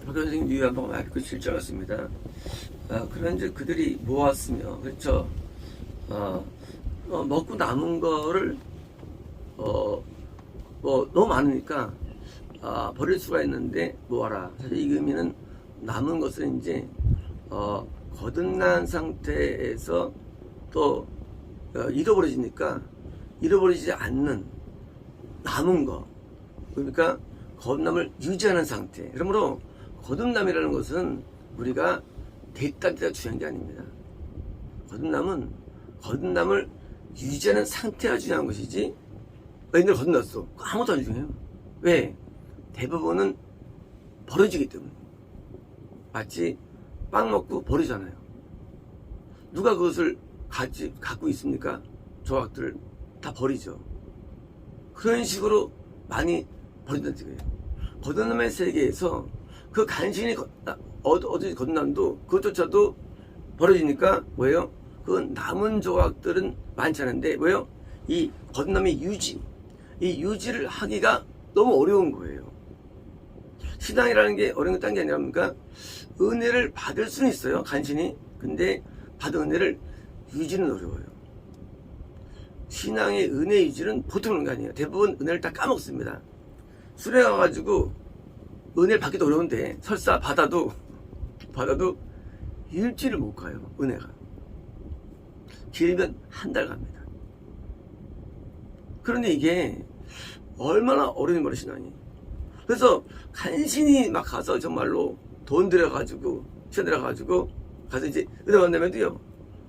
박현생 유의 한번 맑고 실장했습니다. 그런 이제 그들이 모았으며, 그렇죠. 먹고 남은 거를, 너무 많으니까, 버릴 수가 있는데 모아라. 사실 이 의미는 남은 것을 이제, 거듭난 상태에서 또, 잃어버려지니까, 잃어버리지 않는 남은 거. 그러니까, 거듭남을 유지하는 상태. 그러므로, 거듭남이라는 것은 우리가 됐다 중요한 게 아닙니다. 거듭남을 유지하는 상태가 중요한 것이지, 너희들 거듭났어. 아무것도 안 중요해요. 왜? 대부분은 버려지기 때문에. 마치 빵 먹고 버리잖아요. 누가 그것을 갖고 있습니까? 조각들을 다 버리죠. 그런 식으로 많이 버린다는 뜻이에요. 거듭남의 세계에서 그 간신히 어디 거듭남도 그것조차도 버려지니까 뭐예요? 그 남은 조각들은 많지 않은데 뭐예요? 이 거듭남의 이 유지를 하기가 너무 어려운 거예요. 신앙이라는 게 어려운 게 딴 게 아니라 뭡니까? 은혜를 받을 수는 있어요, 간신히. 근데 받은 은혜를 유지는 어려워요. 신앙의 은혜 유지는 보통 그런 거 아니에요. 대부분 은혜를 다 까먹습니다. 술에 가가지고 은혜를 받기도 어려운데 설사 받아도 일주일을 못 가요. 은혜가 길면 한 달 갑니다. 그런데 이게 얼마나 어려운 말이 신앙이. 그래서 간신히 막 가서 정말로 돈 들여가지고 시간 들여가지고 가서 이제 은혜 받는다면도요,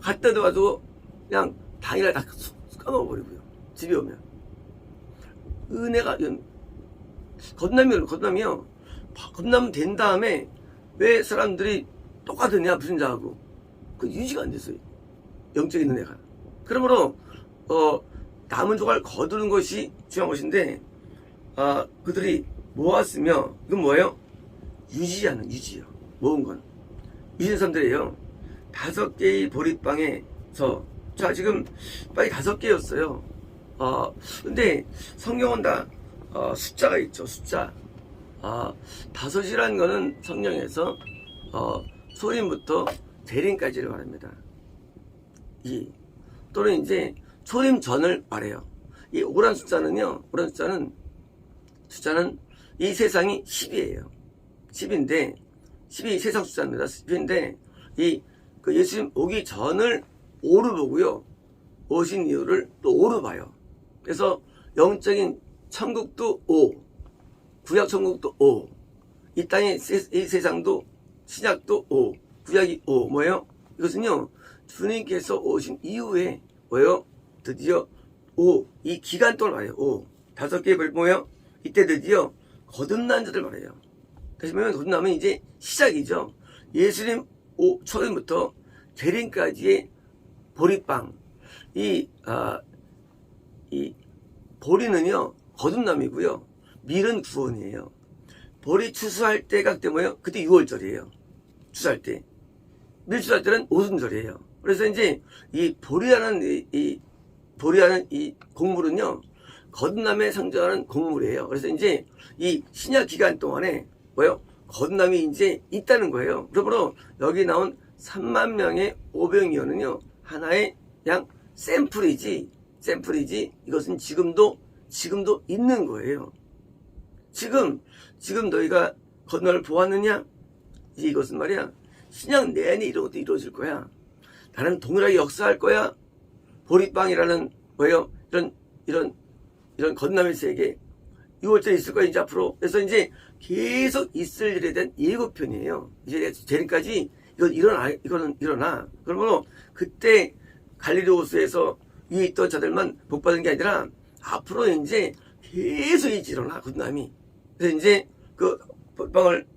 갈 때도 가지고 그냥 당일날 다 까먹어버리고요. 집에 오면 은혜가 거듭남이요. 거듭남 된 다음에 왜 사람들이 똑같으냐 무슨 자하고 그 유지가 안 됐어요. 영적인 은혜가. 그러므로 남은 조각을 거두는 것이 중요한 것인데, 그들이 모았으며 이건 뭐예요? 유지요. 모은 건 유지는 사람들이에요. 5개의 보리빵에서 자 지금 빵이 5개였어요. 근데 성경은 다 숫자가 있죠. 숫자. 5이라는 거는 성경에서 소림부터 대림까지를 말합니다. 또는 이제 소림 전을 말해요. 이 5란 숫자는 이 세상이 10이에요. 10인데 10이 세상 숫자입니다. 10인데 그 예수님 오기 전을 5로 보고요, 오신 이유를 또 5로 봐요. 그래서 영적인 천국도 5, 구약 천국도 5, 이 땅의 이 세상도 신약도 5, 구약이 5. 뭐예요? 이것은요, 주님께서 오신 이후에 뭐예요? 드디어 5, 이 기간 동안 말해요. 5, 5개의 별 뭐예요? 이때 드디어 거듭난 자들 말해요. 다시 보면 거듭나면 이제 시작이죠. 예수님 초림부터 재림까지의 보리빵. 이 보리는요, 거듭남이고요. 밀은 구원이에요. 보리 추수할 때가 그때 뭐예요? 그때 6월절이에요. 추수할 때. 밀 추수할 때는 오순절이에요. 그래서 이제 이 보리하는 이 곡물은요, 거듭남에 상징하는 곡물이에요. 그래서 이제 이 신약 기간 동안에 뭐예요? 거듭남이 이제 있다는 거예요. 그러므로 여기 나온 3만 명의 500여는요, 하나의 그냥 샘플이지 이것은 지금도 있는 거예요. 지금 너희가 거듭남을 보았느냐? 이것은 말이야, 신약 내내 이런 것도 이루어질 거야. 나는 동일하게 역사할 거야. 보리빵이라는 뭐예요? 이런 거듭남의 세계 6월째 있을 거야 이제 앞으로. 그래서 이제 계속 있을 일에 대한 예고편이에요. 이제 재림까지 이거는 일어나. 그러므로 그때 갈릴리 호수에서 위에 있던 자들만 복 받은 게 아니라 앞으로 이제 계속 이제 일어나, 거듭남이. 그래서 이제 그 빵을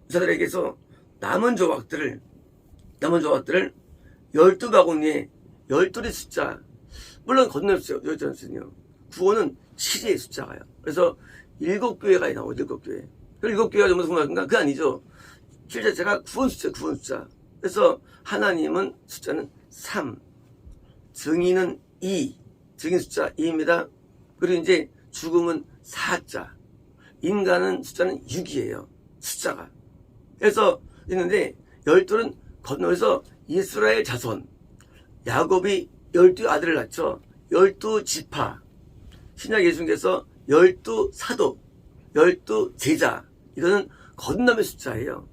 자들에게서 남은 조각들을 12바구니에 12의 숫자. 물론 거듭날 수 있잖아요. 구원은 7의 숫자가요. 그래서 7교회가 나오고 7교회. 그 7교회가 전부 성공할건가? 그거 아니죠. 7 자체가 구원 숫자. 그래서 하나님은 숫자는 3, 증인은 2, 증인 숫자 2입니다. 그리고 이제 죽음은 4자, 인간은 숫자는 6이에요. 숫자가. 그래서 있는데 12는 건너에서 이스라엘 자손, 야곱이 12아들을 낳죠. 12지파, 신약 예수님께서 12사도, 12제자, 이거는 거듭남의 숫자예요.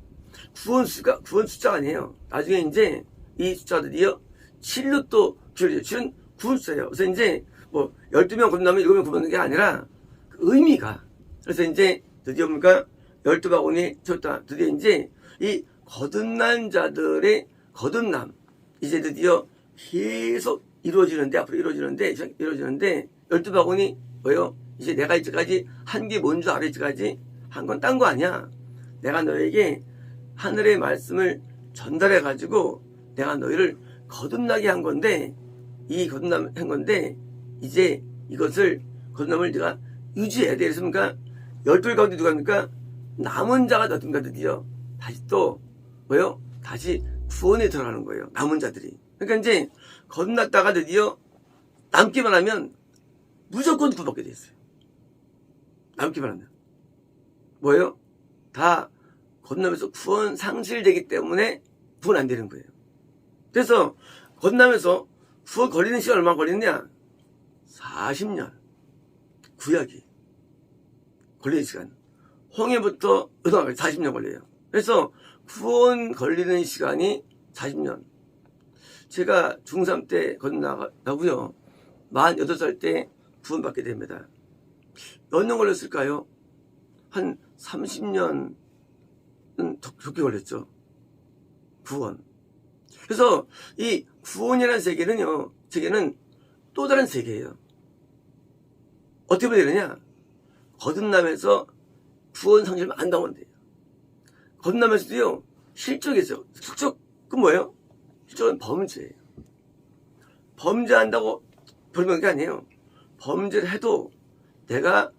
구원 숫자가 아니에요. 나중에 이제 이 숫자들이요, 7로 또 줄여요. 7은 구원 숫자예요. 그래서 이제 뭐 12명 거듭나면 7명 구원하는 게 아니라 그 의미가. 그래서 이제 드디어 뭡니까? 12바구니 쳤다. 드디어 이제 이 거듭난 자들의 거듭남, 이제 드디어 계속 이루어지는데, 앞으로 이루어지는데 12바구니 뭐요? 이제 내가 이제까지 한 게 뭔 줄 알아? 이제까지 한 건 딴 거 아니야. 내가 너에게 하늘의 말씀을 전달해 가지고 내가 너희를 거듭나게 한 건데, 이 거듭남 한 건데, 이제 이것을 거듭남을 네가 유지해야 돼. 그랬습니까? 12 가운데 누가 합니까? 남은 자가 어떤가 드디어 다시 또 뭐요? 다시 구원에 들어가는 거예요. 남은 자들이. 그러니까 이제 거듭났다가 드디어 남기만 하면 무조건 구원받게 돼 있어요. 남기만 하면 뭐예요? 다 거듭나면서 구원 상실되기 때문에 구원 안 되는 거예요. 그래서 거듭나면서 구원 걸리는 시간 얼마나 걸리느냐? 40년. 구약이 걸리는 시간. 홍해부터 의도하면 40년 걸려요. 그래서 구원 걸리는 시간이 40년. 제가 중3 때 거듭나고요. 48살 때 구원받게 됩니다. 몇 년 걸렸을까요? 한 30년은 좋게 걸렸죠. 구원. 그래서 이 구원이라는 세계는 또 다른 세계예요. 어떻게 보면 되느냐? 거듭나면서 구원 상실만 안 당하면 돼요. 거듭나면서도요, 실족이 있어요. 실족은 뭐예요? 실족은 범죄예요. 범죄한다고 버리는 게 아니에요. 범죄를 해도 내가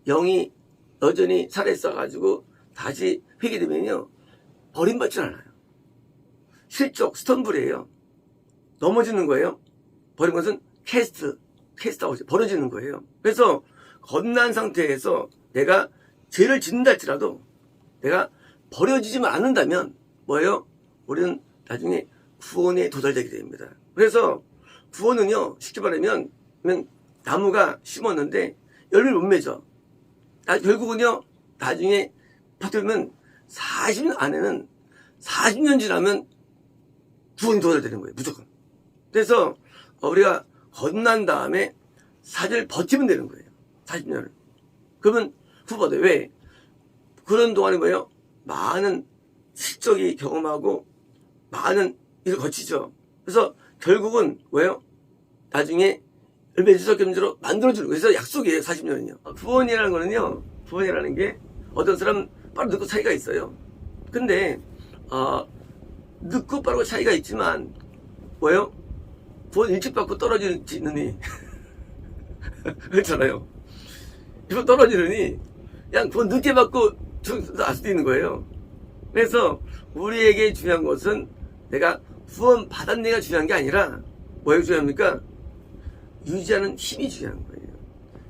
영이 여전히 살아있어가지고 다시 회개되면요, 버림받지 않아요. 실족, 스턴불이에요. 넘어지는 거예요. 버린 것은 캐스트하고 버려지는 거예요. 그래서 거듭난 상태에서 내가 죄를 짓는다 할지라도 내가 버려지지만 않는다면 뭐예요? 우리는 나중에 구원에 도달되게 됩니다. 그래서 구원은요, 쉽게 말하면 나무가 심었는데 열매를 못 맺어. 결국은요, 나중에 파트면 40년 안에는 40년 지나면 구원이 도달되는 거예요. 무조건. 그래서 우리가 거듭난 다음에 4절 버티면 되는 거예요. 40년을. 그러면 후보다. 왜? 그런 동안에 뭐예요? 많은 실적이 경험하고 많은 일을 거치죠. 그래서 결국은 뭐예요? 나중에 열매 지속 겸주로 만들어주는 거예요. 그래서 약속이에요. 40년은요. 구원이라는 게 어떤 사람은 빠르고 늦고 차이가 있어요. 근데 늦고 빠르고 차이가 있지만 뭐예요? 구원 일찍 받고 떨어지느니 그렇잖아요. 이거 떨어지느니 그냥 구원 늦게 받고 알 수도 있는 거예요. 그래서 우리에게 중요한 것은 내가 구원 받았느냐가 중요한 게 아니라 뭐가 중요합니까? 유지하는 힘이 중요한 거예요.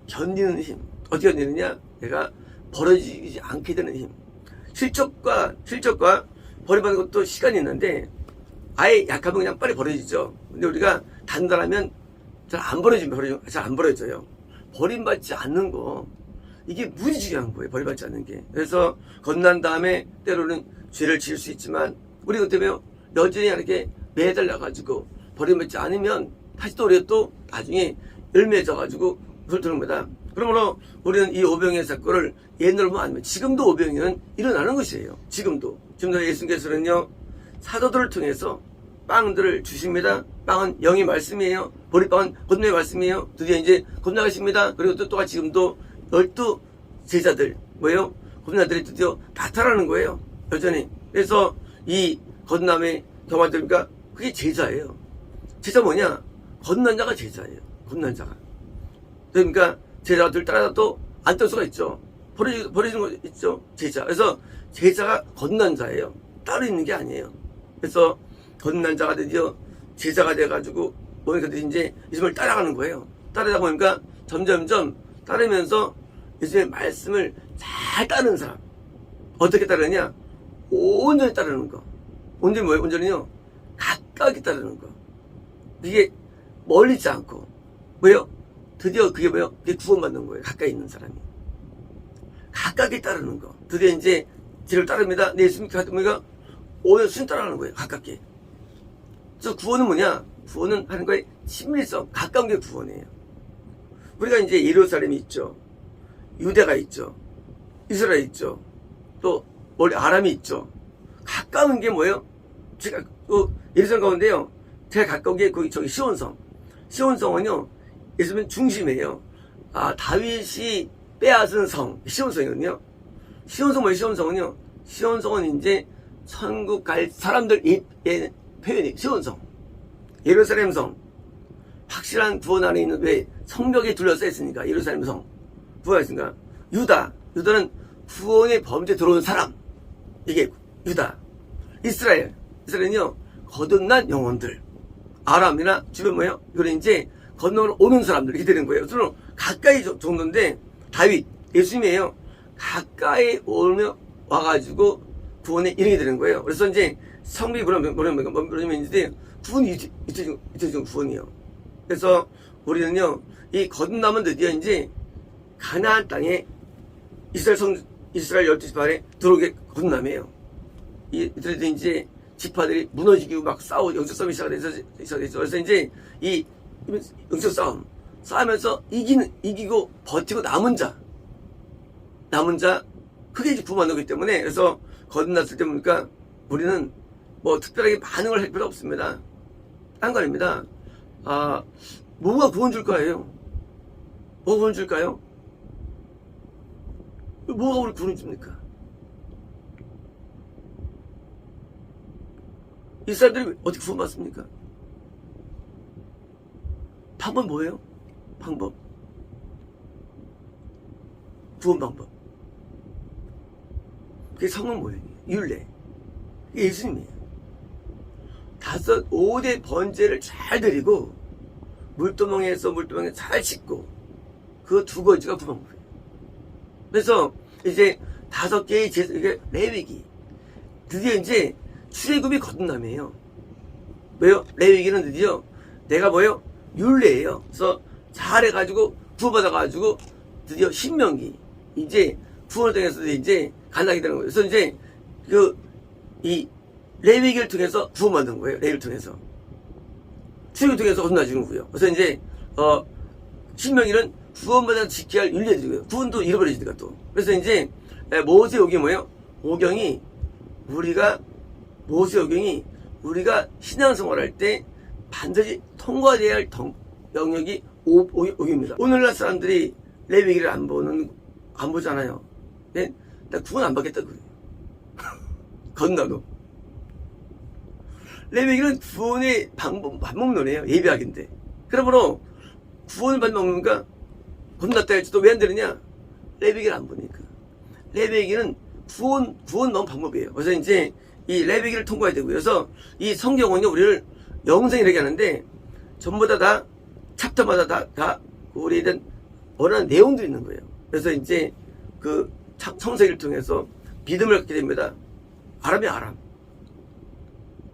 견디는 힘. 어떻게 견디느냐? 내가 버려지지 않게 되는 힘. 실적과 버림받는 것도 시간이 있는데 아예 약하면 그냥 빨리 버려지죠. 근데 우리가 단단하면 잘 안 버려져요. 버림받지 않는 거, 이게 무지 중요한 거예요. 버림받지 않는 게. 그래서 거듭난 다음에 때로는 죄를 지을 수 있지만 우리 그 때문에 여전히 이렇게 매달려가지고 버림받지 않으면 다시 또 우리가 또 나중에 열매져가지고 그걸 들은 거다. 그러므로 우리는 이 오병이어 사건을 옛날로 보면 아니면 지금도 오병이어는 일어나는 것이에요. 지금도 예수님께서는요, 사도들을 통해서 빵들을 주십니다. 빵은 영의 말씀이에요. 보리빵은 거듭남의 말씀이에요. 드디어 이제 거듭나가십니다. 그리고 또 지금도 12 제자들, 뭐예요? 거듭나들이 드디어 나타나는 거예요. 여전히. 그래서 이 거듭남의 경험들니까 그게 제자예요. 제자 뭐냐? 거듭난 자가 제자예요. 거듭난 자가. 그러니까 제자들 따라도 안 뜰 수가 있죠. 버려지는 거 있죠. 제자. 그래서 제자가 거듭난 자예요. 따로 있는 게 아니에요. 그래서 거듭난 자가 드디어 제자가 돼가지고 보니까 이제 예수님을 따라가는 거예요. 따라다 보니까 점점점 따르면서 예수님의 말씀을 잘 따르는 사람. 어떻게 따르느냐? 온전히 따르는 거. 온전히 뭐예요? 온전히요. 가까이 따르는 거. 이게 멀리 있지 않고. 뭐예요? 드디어 그게 뭐예요? 그게 구원받는 거예요. 가까이 있는 사람이. 가깝게 따르는 거. 드디어 이제 지를 따릅니다. 내 예수님 가든가 오늘 순 따라가는 거예요. 가깝게. 그래서 구원은 뭐냐? 구원은 하는 거에 친밀성, 가까운 게 구원이에요. 우리가 이제 예루살렘이 있죠. 유대가 있죠. 이스라엘 있죠. 또 멀리 아람이 있죠. 가까운 게 뭐예요? 제가 예루살렘 가운데요. 제가 가까운 게 거기 저기 시온성. 시온성은요. 예수님 중심이에요. 다윗이 빼앗은 성 시온성이거든요. 시온성 뭐예요? 시온성은요. 시온성은 이제 천국 갈 사람들의 표현이 시온성. 예루살렘 성. 확실한 구원 안에 있는 왜 성벽에 둘러싸여 있으니까 예루살렘 성. 구원이 있으니까 유다는 구원의 범죄에 들어온 사람. 이게 유다. 이스라엘은요. 거듭난 영혼들. 아람이나 주변 뭐예요? 이거는 이제 건너로 오는 사람들 이렇게 되는 거예요. 서로 가까이 정도인데 다윗 예수님이에요. 가까이 오며 와가지고 구원에 이르게 되는 거예요. 그래서 이제 성경이 뭐냐면 이제 구원이 이태준 구원이에요. 그래서 우리는요 이 거듭남은 드디어 이제 가나안 땅에 이스라엘 12지파에 들어오게 거듭남이에요. 이들이 이제 지파들이 무너지고 막 싸우고 영적 싸움이 시작됐죠. 그래서 이제 이 영적 싸우면서 이기고 버티고 남은 자 그게 이제 구원받는 거기 때문에 그래서 거듭났을 때 보니까 우리는 뭐 특별하게 반응을 할 필요 없습니다. 딴 거 아닙니다. 뭐가 구원 줄 거예요? 뭐가 구원 줄까요? 뭐가 우리 구원 줍니까? 이 사람들이 어떻게 구원받습니까? 방법 뭐예요? 방법. 구원 방법. 그게 성령 모형이에요. 율례. 그게 예수님이에요. 5대 번제를 잘 드리고 물두멍에 잘 씻고 그 2가지가 구원 방법이에요. 그래서 이제 5개의 이게 레위기. 드디어 이제 출애굽이 거듭남이에요. 왜요? 레위기는 드디어 내가 뭐예요? 율례예요. 그래서 잘해가지고 구원받아가지고 드디어 신명기 이제 구원을 통해서 이제 가나게 되는 거예요. 그래서 이제 이 레위기를 통해서 구원받는 거예요. 레위기를 통해서 출애굽을 통해서 거듭나주는 거고요. 그래서 이제 신명기는 구원받아 지켜야 할 율례들이고요. 구원도 잃어버리니까 또. 그래서 이제 모세오경이 뭐예요? 모세오경이 우리가 신앙생활할 때 반드시 통과돼야 할 영역이 오경입니다. 오늘날 사람들이 레위기를 안 보잖아요. 나 구원 안 받겠다 그래요. 건너도. 레위기는 구원의 방법론이에요. 예비학인데. 그러므로 구원을 받는 방법인가? 건넜다 할지도 왜 안 되느냐? 레위기를 안 보니까. 레위기는 구원 넣은 방법이에요. 그래서 이제 이 레위기를 통과해야 되고요. 그래서 이 성경은요, 우리를 영생이라게 하는데, 전부 다 챕터마다 다 우리는 원하는 내용들이 있는 거예요. 그래서 이제 그 창세기를 통해서 믿음을 갖게 됩니다. 아람이 아람.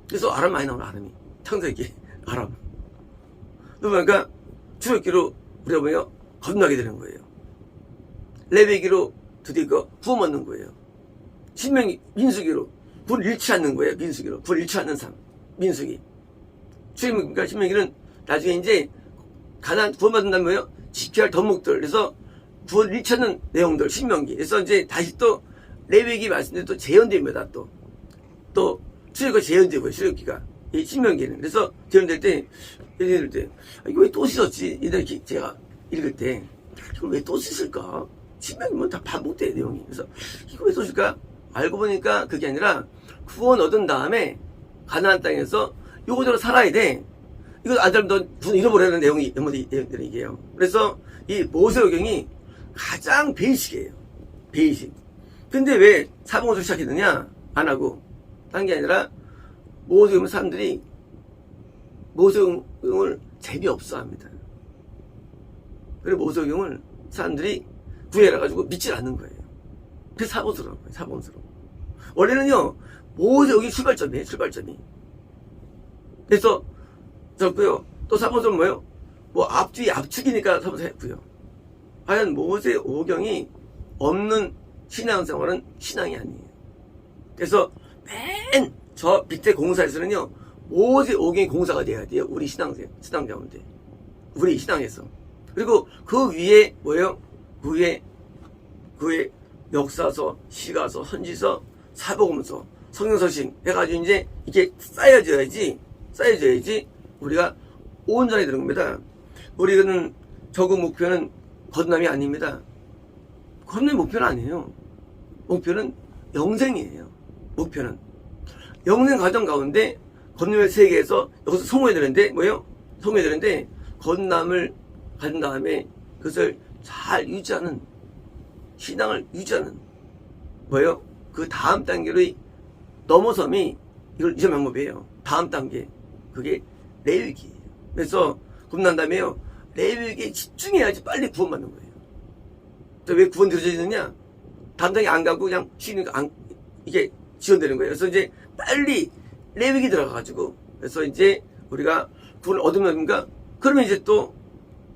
그래서 아람 많이 나오는 아람이. 창세기, 아람. 그러니까 출애굽기로 우리가 뭐예요? 거듭나게 되는 거예요. 레위기로 드디어 구원받는 거예요. 신명기, 민수기로 구원 잃지 않는 거예요. 민수기로 구원 잃지 않는 삶. 민수기. 출애굽기가 신명기는 나중에 이제 가나안 구원받는다면 뭐예요? 지켜야 할 덕목들. 그래서 구원 잃지 않는 내용들. 신명기. 그래서 이제 다시 또 레위기 말씀대로 또 재현됩니다. 또 출애굽기가 재현되고요. 출애굽기가 이 신명기는. 그래서 재현될 때 이거 왜 또 씻었지? 이렇게 제가 읽을 때 이걸 왜 또 씻을까? 신명기면 다 반복돼요, 내용이. 그래서 이거 왜 또 씻을까? 알고 보니까 그게 아니라 구원 얻은 다음에 가나안 땅에서 요거대로 살아야 돼. 이거 안 살면 너 구원 잃어버리는 내용이 얘기예요. 그래서 이 모세오경이 가장 베이식이에요. 베이식. 근데 왜 사봉원수 시작했느냐? 안 하고. 딴 게 아니라 모세오경은 사람들이 모세오경을 재미없어 합니다. 그리고 모세오경을 사람들이 구해라 가지고 믿질 않는 거예요. 그래서 사본스러운 거예요. 사본스러워. 원래는요 모세 오경이 출발점이에요. 출발점이. 그래서 저고요. 또 사모성은 뭐예요? 뭐 앞뒤 압축이니까 사모성 했고요. 과연 모세 오경이 없는 신앙생활은 신앙이 아니에요. 그래서 맨 저 밑에 공사에서는요, 모세 오경이 공사가 돼야 돼요. 우리 신앙 가운데. 우리 신앙에서. 그리고 그 위에 뭐예요? 그 위에 역사서, 시가서, 선지서, 사복음서, 성경서신 해가지고 이제 이렇게 쌓여져야지 우리가 온전히 되는 겁니다. 우리는 적응 목표는 거듭남이 아닙니다. 거듭남이 목표는 아니에요. 목표는 영생이에요. 목표는 영생 과정 가운데 거듭남의 세계에서 여기서 성공해야 되는데 뭐예요? 성공해야 되는데 거듭남을 가진 다음에 그것을 잘 유지하는, 신앙을 유지하는 뭐예요? 그 다음 단계로 넘어섬이 이걸 유지하는 방법이에요. 다음 단계, 그게 레위기예요. 그래서 구원난 다음에요, 레위기에 집중해야지 빨리 구원받는 거예요. 왜 구원 들어지느냐? 다음 단계 안 가고 그냥 쉬니까 이게 지원되는 거예요. 그래서 이제 빨리 레위기 들어가가지고, 그래서 이제 우리가 구원을 얻으면가, 그러면 이제 또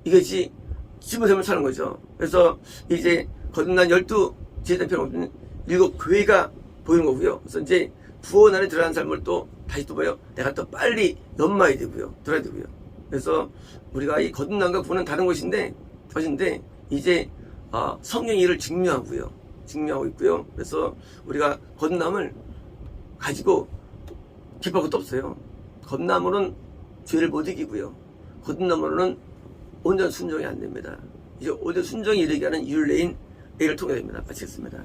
이것이 지문샘을 사는 거죠. 그래서 이제 거듭난 12제자편 없는 7교회가 보이는 거고요. 그래서 이제 구원 안에 들어가는 삶을 또 다시 또 뭐예요? 내가 또 빨리 연마해야 되고요. 들어야 되고요. 그래서 우리가 이 거듭남과 구원은 다른 것인데 이제 성령이 이를 증명하고 있고요. 그래서 우리가 거듭남을 가지고 기뻐할 것도 없어요. 거듭남으로는 죄를 못 이기고요. 거듭남으로는 온전 순종이 안 됩니다. 이제 온전 순종이 이르게 하는 율례인 A를 통해 됩니다. 마치겠습니다.